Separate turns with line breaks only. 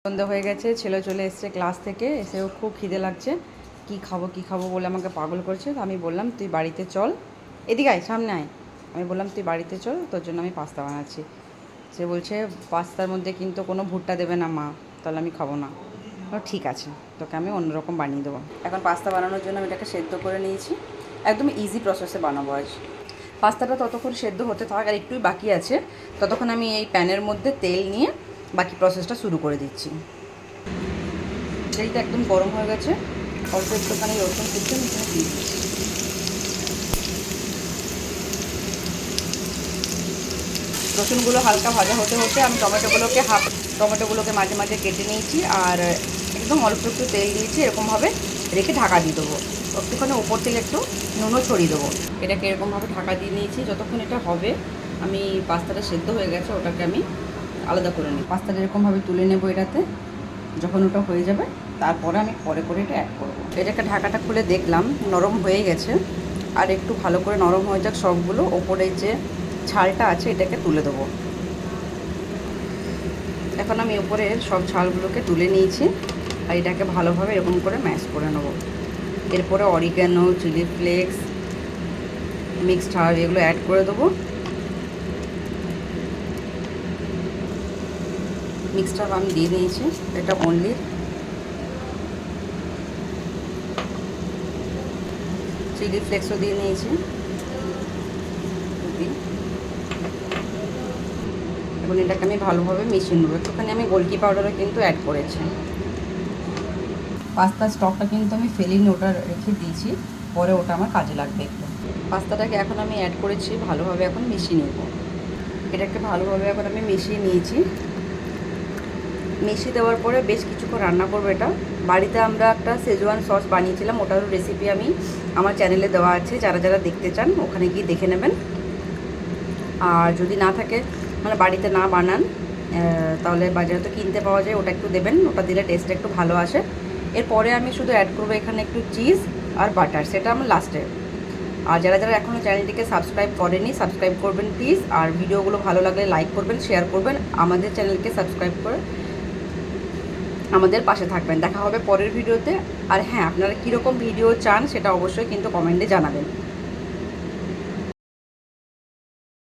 সন্ধ্যা হয়ে গেছে, ছেলে চলে এসছে ক্লাস থেকে, এসেও খুব খিদে লাগছে। কি খাবো বলে আমাকে পাগল করছে। তো আমি বললাম তুই বাড়িতে চল, এদিকে আয়, সামনে আয়। আমি বললাম তুই বাড়িতে চল, তোর জন্য আমি পাস্তা বানাচ্ছি। সে বলছে পাস্তার মধ্যে কিন্তু কোনো ভুট্টা দেবে না মা, তাহলে আমি খাবো না। ঠিক আছে, তোকে আমি অন্যরকম বানিয়ে দেবো। এখন পাস্তা বানানোর জন্য আমি এটাকে সেদ্ধ করে নিয়েছি। একদম ইজি প্রসেসে বানাবো আজ। পাস্তাটা ততক্ষণ সেদ্ধ হতে থাক, আর একটুই বাকি আছে, ততক্ষণ আমি এই প্যানের মধ্যে তেল নিয়ে বাকি প্রসেসটা শুরু করে দিচ্ছি। তেলটা একদম গরম হয়ে গেছে, অল্প একটুখানি রসুন কুচি আমি এখানে দিয়ে দিচ্ছি। রসুনগুলো হালকা ভাজা হতে হতে আমি টমেটোগুলোকে মাঝে মাঝে কেটে নিয়েছি, আর একদম অল্প একটু তেল দিয়েছি, এরকমভাবে রেখে ঢাকা দিয়ে দেবো। একটুখানি ওপর থেকে একটু নুনও ছড়িয়ে দেবো। এটাকে এরকমভাবে ঢাকা দিয়ে নিয়েছি। যতক্ষণ এটা হবে, আমি পাস্তাটা সেদ্ধ হয়ে গেছে, ওটাকে আমি আলাদা করে নিই। পাস্তাটা এরকমভাবে তুলে নেবো এটাতে। যখন ওটা হয়ে যাবে, তারপরে আমি পরে করে এটা অ্যাড করবো। এটাকে ঢাকাটা খুলে দেখলাম নরম হয়ে গেছে, আর একটু ভালো করে নরম হয়ে যাক সবগুলো। ওপরে যে ছালটা আছে এটাকে তুলে দেবো। এখন আমি উপরের সব ছালগুলোকে তুলে নিয়েছি, আর এটাকে ভালোভাবে এরকম করে ম্যাশ করে নেবো। এরপরে oregano, chilli flakes, mixed herb এগুলো অ্যাড করে দেবো। মিক্সড হার্ব আমি দিয়ে দিয়েছি, এটা অনলি। চিলি ফ্লেক্সও দিয়ে নিয়েছি। এখন এটাকে আমি ভালোভাবে মিশিয়ে নেবো। একটুখানি আমি গোলকি পাউডারও কিন্তু অ্যাড করেছি। পাস্তার স্টকটা কিন্তু আমি ফেলিনি, ওটা রেখে দিয়েছি, পরে ওটা আমার কাজে লাগবে একটু। পাস্তাটাকে এখন আমি অ্যাড করেছি, ভালোভাবে এখন মিশিয়ে নেব। এটাকে ভালোভাবে এখন আমি মিশিয়ে নিয়েছি। মিশিয়ে দেওয়ার পরে বেশ কিছুক্ষণ রান্না করবো এটা। বাড়িতে আমরা একটা শেজওয়ান সস বানিয়েছিলাম, ওটারও রেসিপি আমি আমার চ্যানেলে দেওয়া আছে, যারা যারা দেখতে চান ওখানে গিয়ে দেখে নেবেন। আর যদি না থাকে, মানে বাড়িতে না বানান, তাহলে বাজারে তো কিনতে পাওয়া যায়, ওটা একটু দেবেন, ওটা দিলে টেস্টটা একটু ভালো আসে। এরপরে আমি শুধু অ্যাড করবো এখানে একটু চিজ আর বাটার, সেটা আমার লাস্টে। আর যারা যারা এখনও চ্যানেলটিকে সাবস্ক্রাইব করেনি, সাবস্ক্রাইব করবেন প্লিজ। আর ভিডিওগুলো ভালো লাগলে লাইক করবেন, শেয়ার করবেন, আমাদের চ্যানেলকে সাবস্ক্রাইব করে আমাদের পাশে থাকবেন। দেখা হবে পরের ভিডিওতে। আর হ্যাঁ, আপনারা কীরকম ভিডিও চান সেটা অবশ্যই কিন্তু কমেন্টে জানাবেন।